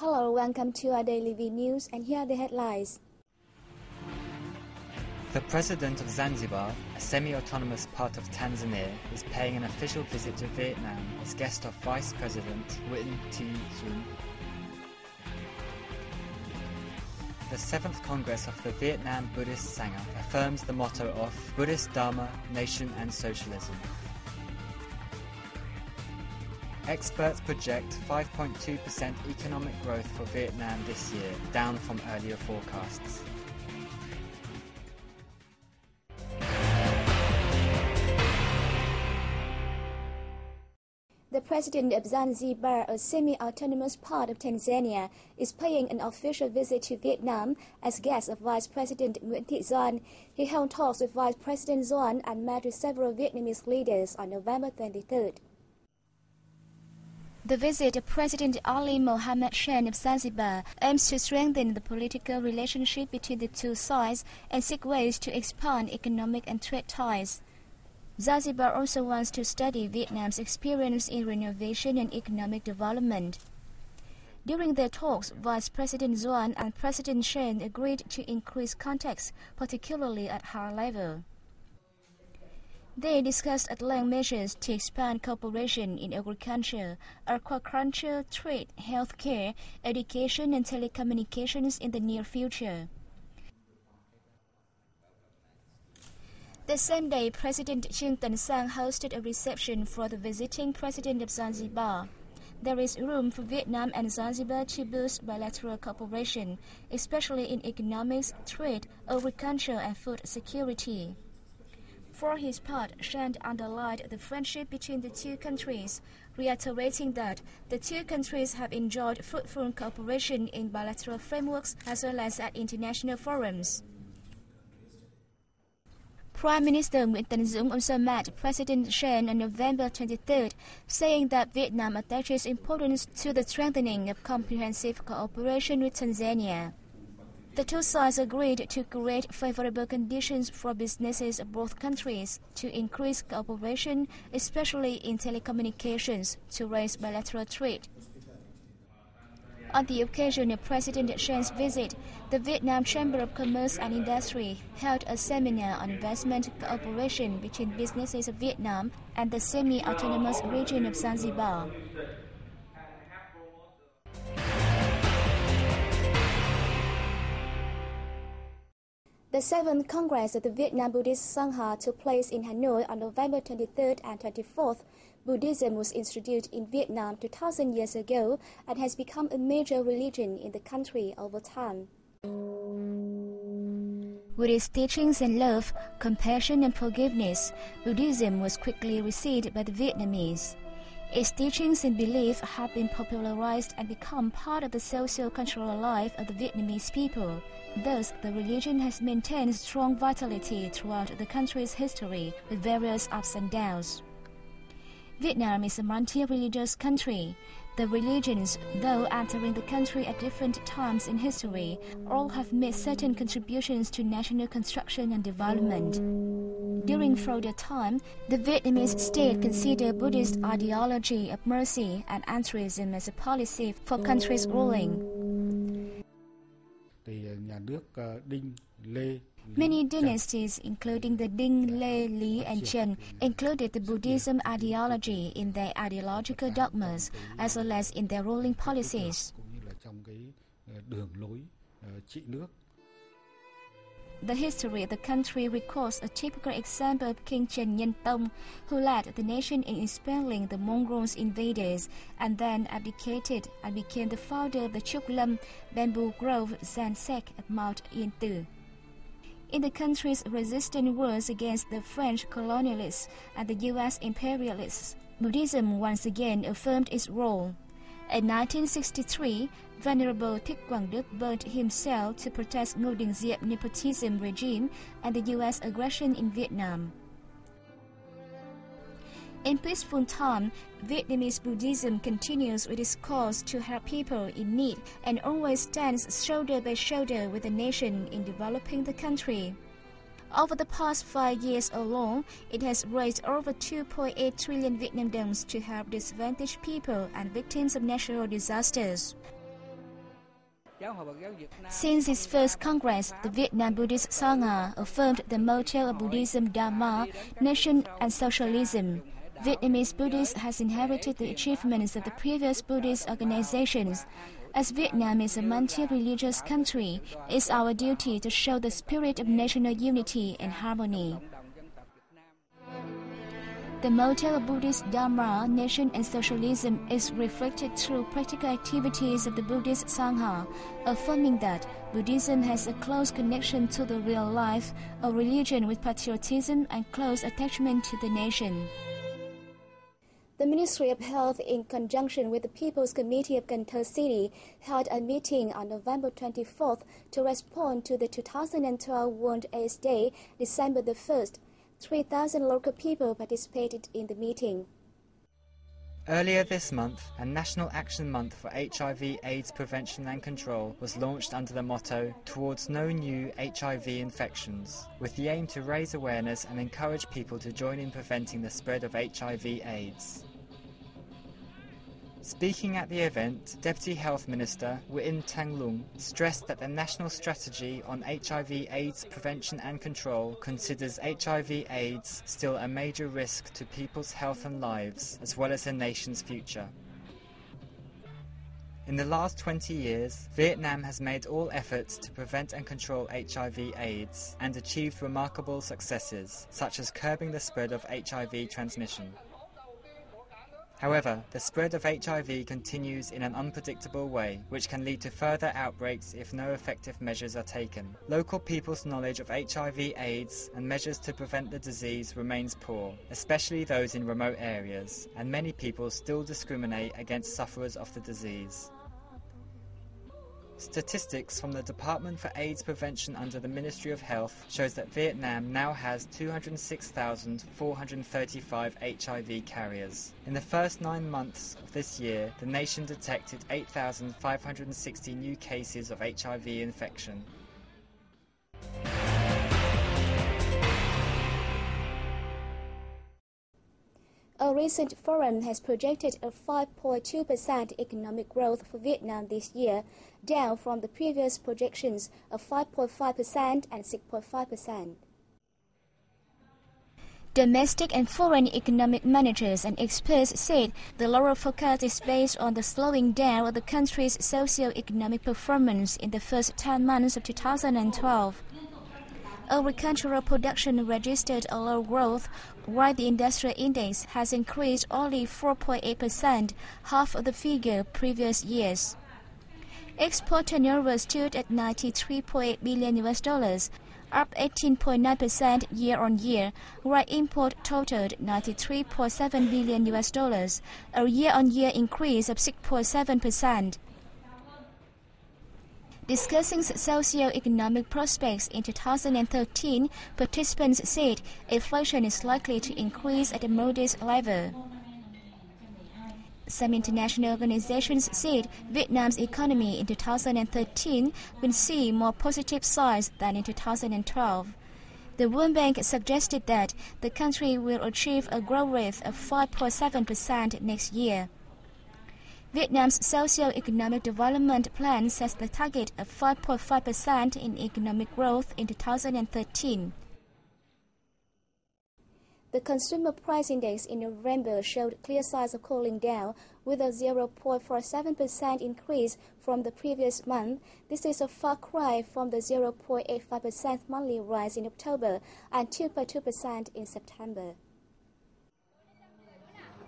Hello, welcome to our daily V News, and here are the headlines. The president of Zanzibar, a semi-autonomous part of Tanzania, is paying an official visit to Vietnam as guest of Vice President Nguyen Thi Xuan. The 7th Congress of the Vietnam Buddhist Sangha affirms the motto of Buddhist Dharma, Nation and Socialism. Experts project 5.2% economic growth for Vietnam this year, down from earlier forecasts. The president of Zanzibar, a semi-autonomous part of Tanzania, is paying an official visit to Vietnam as guest of Vice President Nguyen Thi Xuan. He held talks with Vice President Xuan and met with several Vietnamese leaders on November 23rd. The visit of President Ali Mohammed Shein of Zanzibar aims to strengthen the political relationship between the two sides and seek ways to expand economic and trade ties. Zanzibar also wants to study Vietnam's experience in renovation and economic development. During their talks, Vice President Xuan and President Shein agreed to increase contacts, particularly at higher level. They discussed at length measures to expand cooperation in agriculture, aquaculture, trade, healthcare, education and telecommunications in the near future. The same day, President Trương Tấn Sang hosted a reception for the visiting President of Zanzibar. There is room for Vietnam and Zanzibar to boost bilateral cooperation, especially in economics, trade, agriculture and food security. For his part, Shein underlined the friendship between the two countries, reiterating that the two countries have enjoyed fruitful cooperation in bilateral frameworks as well as at international forums. Prime Minister Nguyễn Tấn Dũng also met President Shein on November 23rd, saying that Vietnam attaches importance to the strengthening of comprehensive cooperation with Tanzania. The two sides agreed to create favorable conditions for businesses of both countries to increase cooperation, especially in telecommunications, to raise bilateral trade. On the occasion of President Shein's visit, the Vietnam Chamber of Commerce and Industry held a seminar on investment cooperation between businesses of Vietnam and the semi-autonomous region of Zanzibar. The 7th Congress of the Vietnam Buddhist Sangha took place in Hanoi on November 23rd and 24th. Buddhism was introduced in Vietnam 2,000 years ago and has become a major religion in the country over time. With its teachings on love, compassion and forgiveness, Buddhism was quickly received by the Vietnamese. Its teachings and beliefs have been popularized and become part of the socio-cultural life of the Vietnamese people. Thus, the religion has maintained strong vitality throughout the country's history, with various ups and downs. Vietnam is a multi-religious country. The religions, though entering the country at different times in history, all have made certain contributions to national construction and development. During feudal time, the Vietnamese state considered Buddhist ideology of mercy and altruism as a policy for country's ruling. Many dynasties, including the Đinh, Lê, Lý, and Trần, included the Buddhism ideology in their ideological dogmas as well as in their ruling policies. The history of the country records a typical example of King Trần Nhân Tông, who led the nation in expelling the Mongols invaders and then abdicated and became the founder of the Trúc Lâm bamboo grove Gian Sec at Mount Yên Tử. In the country's resistant wars against the French colonialists and the U.S. imperialists, Buddhism once again affirmed its role. In 1963, Venerable Thích Quảng Đức burned himself to protest Ngô Đình Diệm nepotism regime and the U.S. aggression in Vietnam. In peaceful time, Vietnamese Buddhism continues with its cause to help people in need and always stands shoulder by shoulder with the nation in developing the country. Over the past 5 years alone, it has raised over 2.8 trillion Vietnam đồng to help disadvantaged people and victims of natural disasters. Since its first Congress, the Vietnam Buddhist Sangha affirmed the motto of Buddhism, Dharma, Nation and Socialism. Vietnamese Buddhists has inherited the achievements of the previous Buddhist organizations. As Vietnam is a multi-religious country, it's our duty to show the spirit of national unity and harmony. The motto of Buddhist Dharma, Nation and Socialism is reflected through practical activities of the Buddhist Sangha, affirming that Buddhism has a close connection to the real life, a religion with patriotism and close attachment to the nation. The Ministry of Health, in conjunction with the People's Committee of Cần Thơ City, held a meeting on November 24th to respond to the 2012 World AIDS Day, December the 1st. 3,000 local people participated in the meeting. Earlier this month, a National Action Month for HIV/AIDS Prevention and Control was launched under the motto, Towards No New HIV Infections, with the aim to raise awareness and encourage people to join in preventing the spread of HIV/AIDS. Speaking at the event, Deputy Health Minister Nguyễn Thanh Lung stressed that the national strategy on HIV/AIDS prevention and control considers HIV/AIDS still a major risk to people's health and lives, as well as the nation's future. In the last 20 years, Vietnam has made all efforts to prevent and control HIV/AIDS and achieved remarkable successes, such as curbing the spread of HIV transmission. However, the spread of HIV continues in an unpredictable way, which can lead to further outbreaks if no effective measures are taken. Local people's knowledge of HIV/AIDS and measures to prevent the disease remains poor, especially those in remote areas, and many people still discriminate against sufferers of the disease. Statistics from the Department for AIDS Prevention under the Ministry of Health shows that Vietnam now has 206,435 HIV carriers. In the first 9 months of this year, the nation detected 8,560 new cases of HIV infection. A recent forum has projected a 5.2% economic growth for Vietnam this year, down from the previous projections of 5.5% and 6.5%. Domestic and foreign economic managers and experts said the lower forecast is based on the slowing down of the country's socio-economic performance in the first 10 months of 2012. Agricultural production registered a low growth, while the industrial index has increased only 4.8%, half of the figure previous years. Export turnover stood at $93.8 billion, up 18.9% year-on-year, while import totaled $93.7 billion, a year-on-year increase of 6.7%. Discussing socio-economic prospects in 2013, participants said inflation is likely to increase at a modest level. Some international organizations said Vietnam's economy in 2013 will see more positive signs than in 2012. The World Bank suggested that the country will achieve a growth rate of 5.7% next year. Vietnam's socio-economic development plan sets the target of 5.5% in economic growth in 2013. The Consumer Price Index in November showed clear signs of cooling down, with a 0.47% increase from the previous month. This is a far cry from the 0.85% monthly rise in October and 2.2% in September.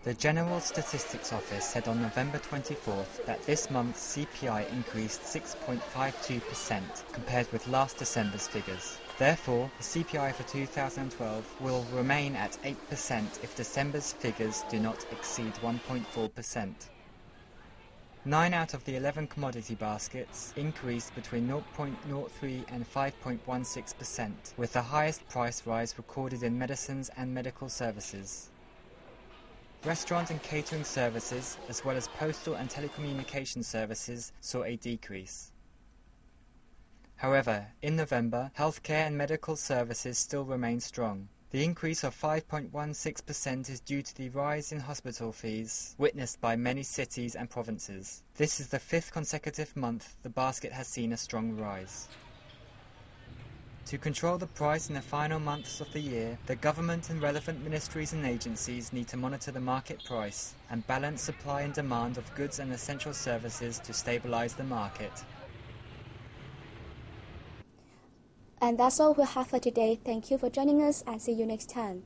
The General Statistics Office said on November 24th that this month's CPI increased 6.52% compared with last December's figures. Therefore, the CPI for 2012 will remain at 8% if December's figures do not exceed 1.4%. 9 out of the 11 commodity baskets increased between 0.03 and 5.16%, with the highest price rise recorded in medicines and medical services. Restaurant and catering services, as well as postal and telecommunication services, saw a decrease. However, in November, healthcare and medical services still remain strong. The increase of 5.16% is due to the rise in hospital fees witnessed by many cities and provinces. This is the 5th consecutive month the basket has seen a strong rise. To control the price in the final months of the year, the government and relevant ministries and agencies need to monitor the market price and balance supply and demand of goods and essential services to stabilize the market. And that's all we'll have for today. Thank you for joining us and see you next time.